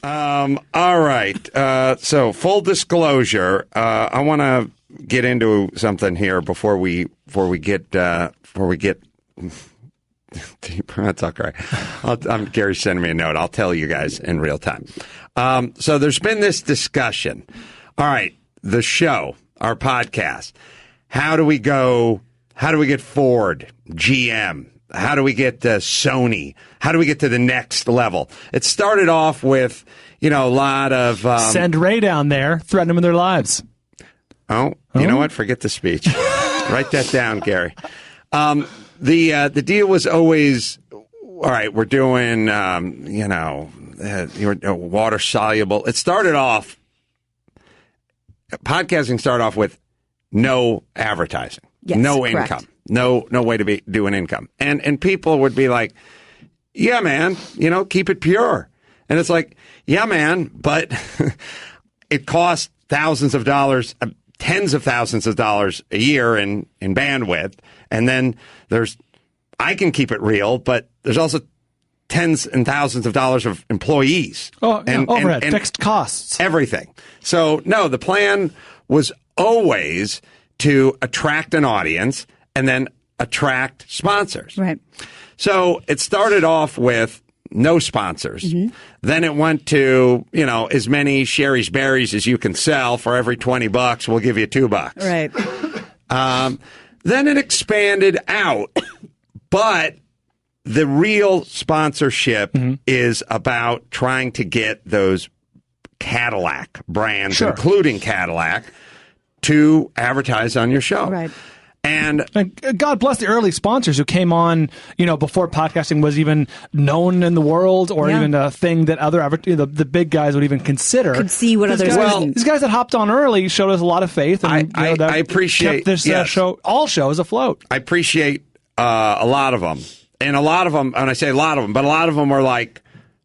All right. So full disclosure, I want to get into something here before we get deeper. That's okay. Gary's sending me a note. I'll tell you guys in real time. So there's been this discussion. All right. The show, our podcast. How do we get Ford, GM? How do we get Sony? How do we get to the next level? It started off with, a lot of... Send Ray down there, threaten them with their lives. You know what? Forget the speech. Write that down, Gary. The deal was always, all right, we're doing, water soluble. It started off, podcasting started off with no advertising, no correct. income. No way to be doing income. And people would be like, yeah, man, keep it pure. And it's like, yeah, man, but it costs thousands of dollars, tens of thousands of dollars a year in bandwidth. And then I can keep it real, but there's also tens and thousands of dollars of employees. Overhead, fixed costs. Everything. So, no, the plan was always to attract an audience and then attract sponsors. Right. So it started off with no sponsors. Mm-hmm. Then it went to, as many Sherry's Berries as you can sell. For every $20, we'll give you $2. Right. Then it expanded out. But the real sponsorship is about trying to get those Cadillac brands, including Cadillac, to advertise on your show. Right. And God bless the early sponsors who came on, before podcasting was even known in the world or even a thing that other the big guys would even consider. Could see what others wouldn't. These guys that hopped on early showed us a lot of faith. And, I appreciate kept this show, all shows afloat. I appreciate a lot of them. And a lot of them, and I say a lot of them, but a lot of them were like,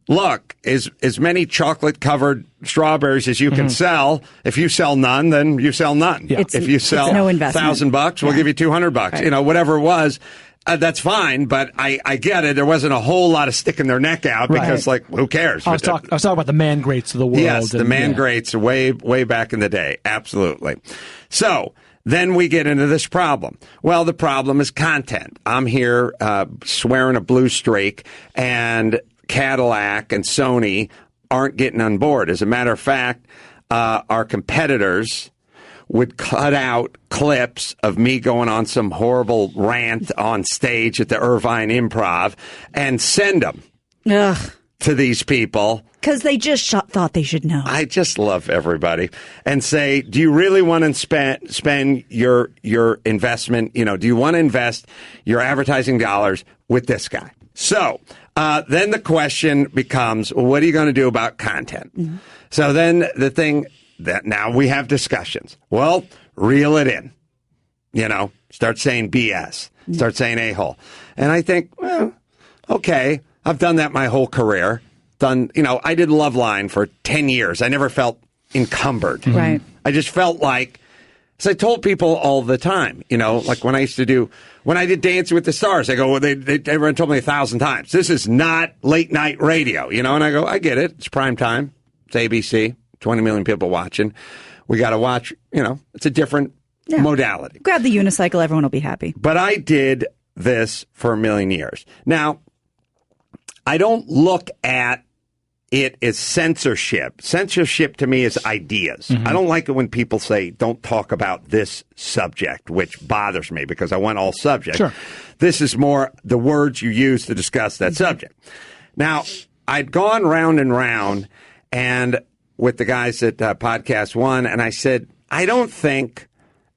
look, as many chocolate-covered strawberries as you can sell. If you sell none, then you sell none. Yeah. If you sell $1,000, we'll give you $200. Right. Whatever it was, that's fine. But I get it. There wasn't a whole lot of sticking their neck out because, who cares? I was talking about the man greats of the world. Yes, the man greats way back in the day. Absolutely. So then we get into this problem. Well, the problem is content. I'm here swearing a blue streak, and Cadillac and Sony aren't getting on board. As a matter of fact, our competitors would cut out clips of me going on some horrible rant on stage at the Irvine Improv and send them to these people. Because they just thought they should know. I just love everybody. And say, do you really want to spend your investment? Do you want to invest your advertising dollars with this guy? So then the question becomes, well, what are you going to do about content? Mm-hmm. So then the thing that now we have discussions. Well, reel it in. Start saying BS. Start saying a-hole. And I think, well, okay, I've done that my whole career. I did Loveline for 10 years. I never felt encumbered. Mm-hmm. Right. I just felt like, as I told people all the time, like when I did Dancing with the Stars, I go, well, everyone told me 1,000 times, this is not late night radio, and I go, I get it. It's prime time. It's ABC, 20 million people watching. We got to watch, it's a different modality. Grab the unicycle. Everyone will be happy. But I did this for a million years. Now, I don't look at it is censorship. Censorship to me is ideas. Mm-hmm. I don't like it when people say, don't talk about this subject, which bothers me because I want all subjects. Sure. This is more the words you use to discuss that subject. Now, I'd gone round and round and with the guys at Podcast One, and I said, I don't think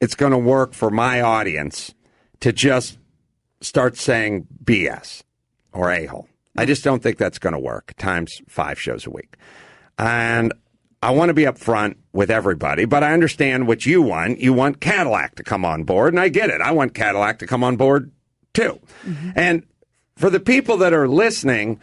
it's going to work for my audience to just start saying BS or a-hole. I just don't think that's going to work times 5 shows a week. And I want to be upfront with everybody, but I understand what you want. You want Cadillac to come on board, and I get it. I want Cadillac to come on board, too. Mm-hmm. And for the people that are listening,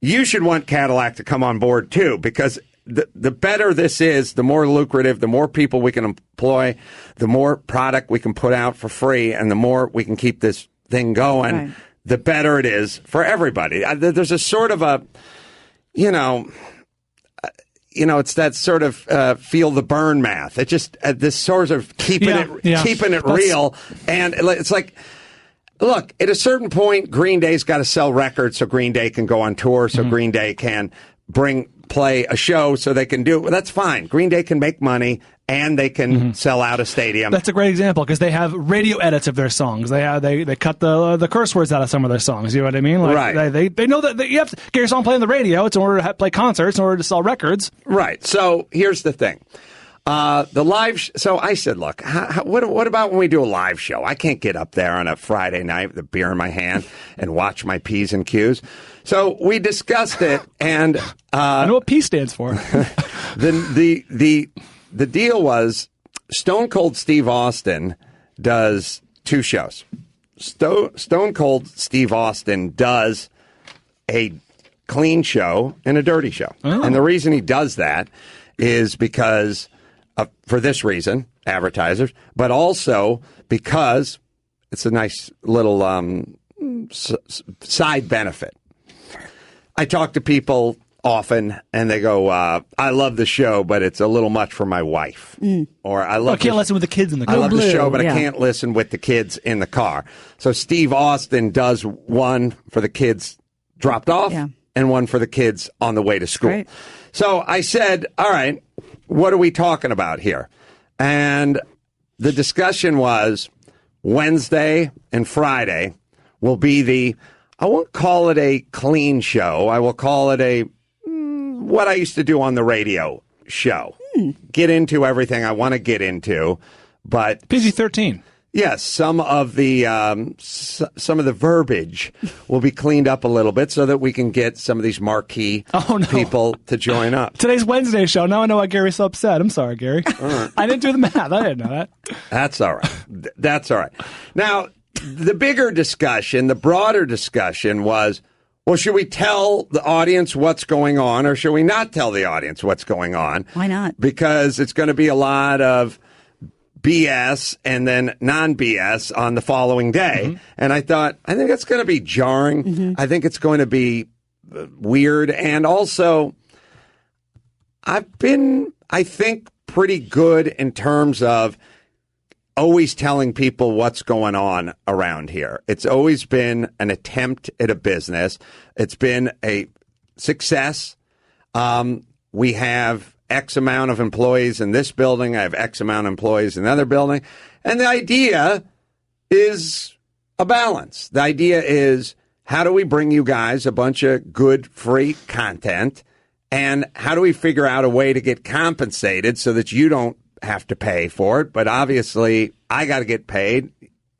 you should want Cadillac to come on board, too, because the better this is, the more lucrative, the more people we can employ, the more product we can put out for free, and the more we can keep this thing going. Right. The better it is for everybody. There's a sort of it's that sort of feel the Bern Math. It just this sort of keeping it real, and it's like, look, at a certain point, Green Day's got to sell records so Green Day can go on tour, so Green Day can play a show, so they can do it. Well, that's fine. Green Day can make money, and they can sell out a stadium. That's a great example because they have radio edits of their songs. They cut the curse words out of some of their songs. You know what I mean? Like, right. They know that you have to get your song played on the radio. It's in order to play concerts, in order to sell records. Right. So here's the thing. The live. So I said, look, what about when we do a live show? I can't get up there on a Friday night with a beer in my hand and watch my P's and Q's. So we discussed it, and I know what P stands for. The deal was Stone Cold Steve Austin does two shows. Stone Cold Steve Austin does a clean show and a dirty show. Oh. And the reason he does that is because for this reason, advertisers, but also because it's a nice little side benefit. I talk to people often, and they go, I love the show, but it's a little much for my wife. Or I can't listen with the kids in the car. I love the show, but I can't listen with the kids in the car. So Steve Austin does one for the kids dropped off and one for the kids on the way to school. Right. So I said, all right, what are we talking about here? And the discussion was Wednesday and Friday will be I won't call it a clean show. I will call it what I used to do on the radio show. Get into everything I want to get into, but PG-13. Yes, some of the verbiage will be cleaned up a little bit so that we can get some of these marquee people to join up. Today's Wednesday show. Now I know why Gary's so upset. I'm sorry, Gary. I didn't do the math. I didn't know that. That's all right. That's all right. Now, the bigger discussion, the broader discussion was, well, should we tell the audience what's going on or should we not tell the audience what's going on? Why not? Because it's going to be a lot of BS and then non-BS on the following day. And I thought, I think it's going to be jarring. I think it's going to be weird. And also, I've been, I think, pretty good in terms of always telling people what's going on around here. It's always been an attempt at a business. It's been a success. We have X amount of employees in this building. I have X amount of employees in another building. And the idea is a balance. The idea is, how do we bring you guys a bunch of good free content? And how do we figure out a way to get compensated so that you don't have to pay for it? But obviously, I got to get paid.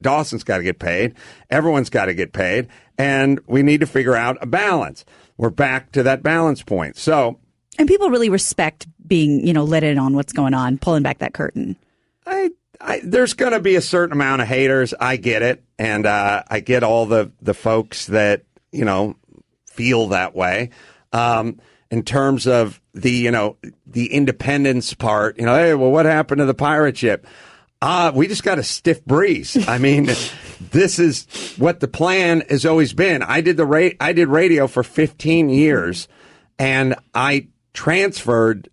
Dawson's got to get paid. Everyone's got to get paid. And we need to figure out a balance. We're back to that balance point. So, and people really respect being, let in on what's going on, pulling back that curtain. There's going to be a certain amount of haters. I get it. And I get all the folks that, feel that way. In terms of the independence part, hey, well, what happened to the pirate ship? We just got a stiff breeze. I mean, this is what the plan has always been. I did radio for 15 years, and I transferred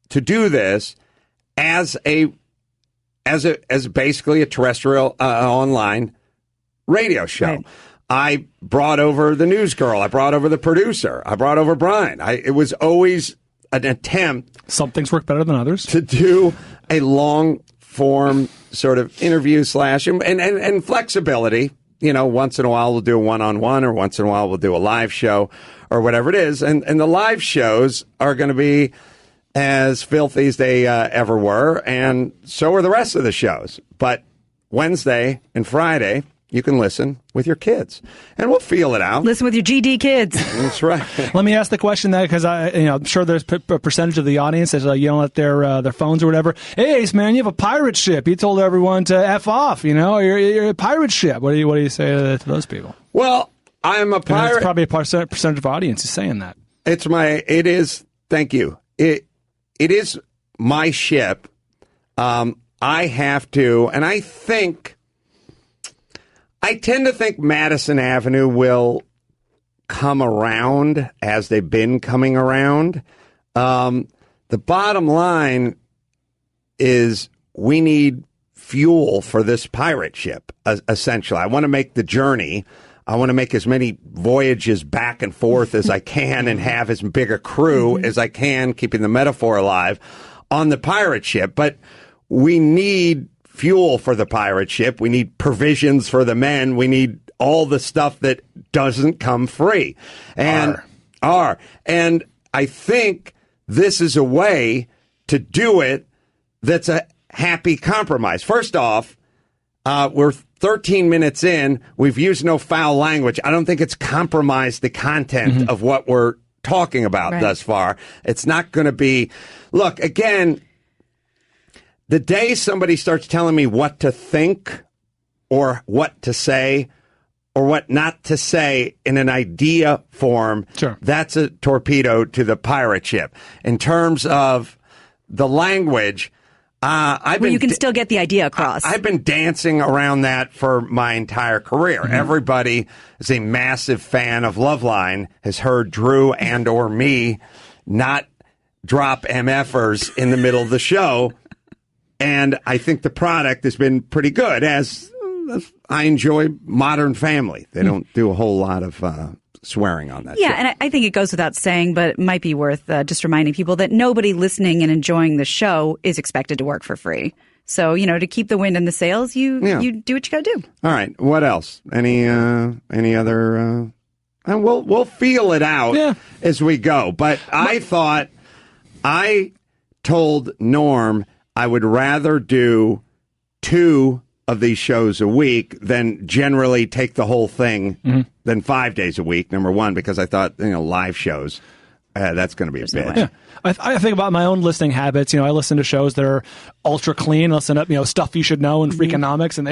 to do this as basically a terrestrial online radio show. Right. I brought over the news girl. I brought over the producer. I brought over Brian. It was always an attempt. Some things work better than others. To do a long form sort of interview / and flexibility. Once in a while we'll do a one-on-one, or once in a while we'll do a live show or whatever it is. And the live shows are going to be as filthy as they ever were. And so are the rest of the shows. But Wednesday and Friday, you can listen with your kids, and we'll feel it out. Listen with your GD kids. That's right. Let me ask the question that, because I'm sure there's a percentage of the audience that's yelling at their phones or whatever. Hey, Ace, man, you have a pirate ship. You told everyone to F off. You're a pirate ship. What do you say to those people? Well, I'm a pirate. It's probably a percentage of audience is saying that. It is. Thank you. It is my ship. I have to, and I tend to think Madison Avenue will come around as they've been coming around. The bottom line is we need fuel for this pirate ship, essentially. I want to make the journey. I want to make as many voyages back and forth as I can and have as big a crew as I can, keeping the metaphor alive, on the pirate ship. But we need fuel for the pirate ship. We need provisions for the men. We need all the stuff that doesn't come free. And I think this is a way to do it that's a happy compromise. First off, we're 13 minutes in. We've used no foul language. I don't think it's compromised the content of what we're talking about thus far. It's not going to be... Look, again, the day somebody starts telling me what to think or what to say or what not to say in an idea form, that's a torpedo to the pirate ship. In terms of the language... you can still get the idea across. I've been dancing around that for my entire career. Everybody is a massive fan of Loveline, has heard Drew and or me not drop MFers in the middle of the show. And I think the product has been pretty good, as I enjoy Modern Family. They don't do a whole lot of swearing on that show. And I think it goes without saying, but it might be worth just reminding people that nobody listening and enjoying the show is expected to work for free. So, to keep the wind in the sails, you do what you got to do. All right. What else? Any other? And we'll feel it out as we go. But I told Norm I would rather do 2 of these shows a week than generally take the whole thing than 5 days a week, number one, because I thought, live shows, that's going to be a bitch. Yeah. I think about my own listening habits. I listen to shows that are ultra clean. I listen to stuff you should know and Freakonomics, and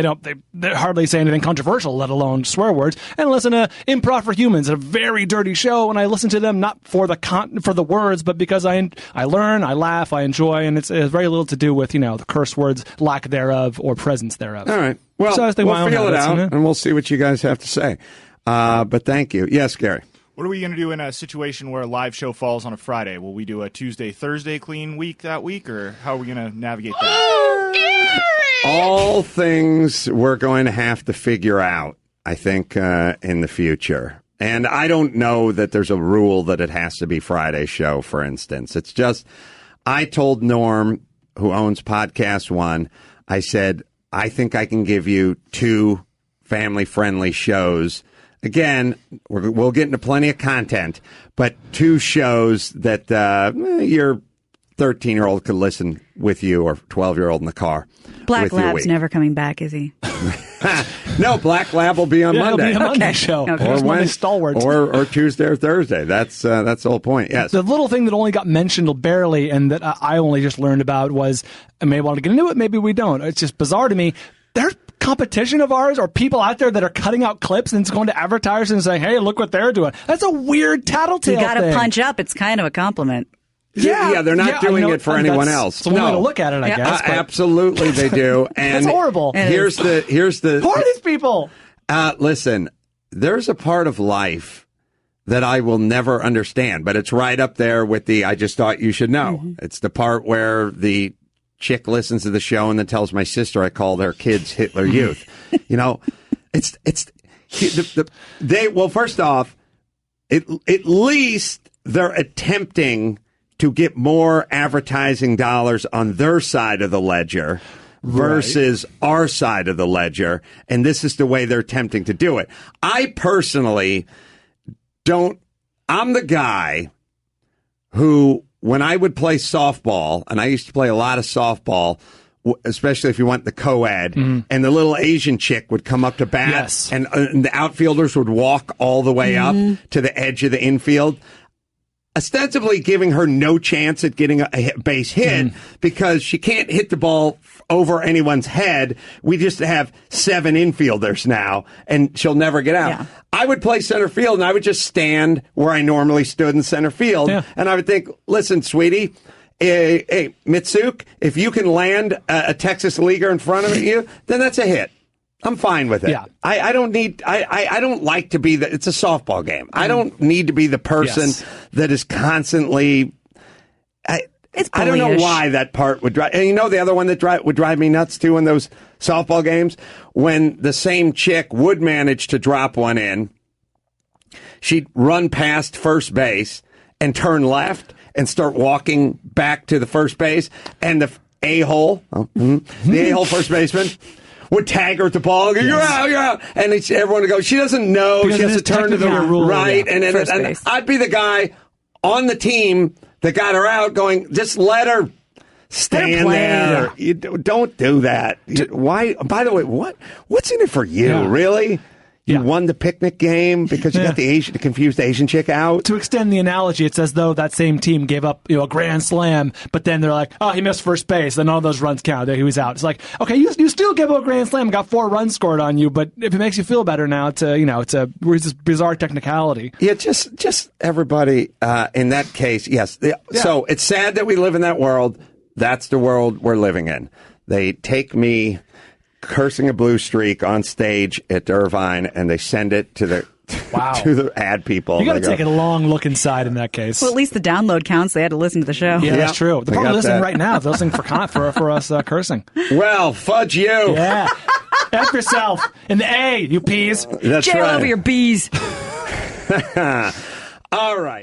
they hardly say anything controversial, let alone swear words. And I listen to Improv for Humans, a very dirty show, and I listen to them not for the words, but because I learn, I laugh, I enjoy, and it's very little to do with the curse words, lack thereof, or presence thereof. All right. Well, so we'll feel it out, and we'll see what you guys have to say. But thank you. Yes, Gary. What are we going to do in a situation where a live show falls on a Friday? Will we do a Tuesday, Thursday clean week that week, or how are we going to navigate that? All things we're going to have to figure out, I think, in the future. And I don't know that there's a rule that it has to be Friday show, for instance. It's just, I told Norm, who owns Podcast One, I said, I think I can give you 2 family-friendly shows. Again, we'll get into plenty of content, but 2 shows that your 13-year-old could listen with you, or 12-year-old in the car. Black Lab's never coming back, is he? No, Black Lab will be on Monday. It'll be a Monday show. Okay. Or Monday stalwarts. Or Tuesday or Thursday. That's the whole point. Yes. The little thing that only got mentioned barely and that I only just learned about was, I may want to get into it, maybe we don't. It's just bizarre to me. There's competition of ours or people out there that are cutting out clips and it's going to advertisers and saying, hey, look what they're doing. That's a weird tattletale You got to punch up. It's kind of a compliment. Yeah, they're not doing it for anyone else. It's one way to look at it, I guess. Absolutely, they do. And it's horrible. Here's the. Who are these people? Listen, there's a part of life that I will never understand, but it's right up there with the I just thought you should know. It's the part where the chick listens to the show and then tells my sister I call their kids Hitler Youth. Well, first off, at least they're attempting to get more advertising dollars on their side of the ledger versus our side of the ledger. And this is the way they're attempting to do it. I personally I'm the guy who, when I would play softball, and I used to play a lot of softball, especially if you went the co-ed, and the little Asian chick would come up to bat, and the outfielders would walk all the way up to the edge of the infield, ostensibly giving her no chance at getting a base hit because she can't hit the ball over anyone's head. We just have 7 infielders now, and she'll never get out. Yeah. I would play center field, and I would just stand where I normally stood in center field, and I would think, listen, sweetie, hey, Mitsuk, if you can land a Texas leaguer in front of you, then that's a hit. I'm fine with it. Yeah. I don't like to be it's a softball game. I don't need to be the person that is constantly, It's I don't know bullyish. why that part would drive. And you know the other one that would drive me nuts too in those softball games? When the same chick would manage to drop one in, she'd run past first base and turn left and start walking back to the first base, and the a-hole first baseman would tag her at the ball and go, you're out. And everyone would go, she doesn't know. Because she has to turn to the right. Yeah. And I'd be the guy on the team that got her out going, just let her stand there. Yeah. You don't do that. Why? By the way, what's in it for you, really? You won the picnic game because you got the confused Asian chick out? To extend the analogy, it's as though that same team gave up, a grand slam, but then they're like, oh, he missed first base, then all those runs count. He was out. It's like, okay, you still gave up a grand slam, got 4 runs scored on you, but if it makes you feel better now, it's a bizarre technicality. Yeah, just everybody in that case, yes. Yeah. So it's sad that we live in that world. That's the world we're living in. They take me cursing a blue streak on stage at Irvine, and they send it to the to the ad people. You got to take a long look inside in that case. Well, at least the download counts. They had to listen to the show. Yeah, that's true. They're probably listening right now. They're listening for us cursing. Well, fudge you. Yeah. F yourself. In the A, you peas. That's Jail right. over your bees. All right.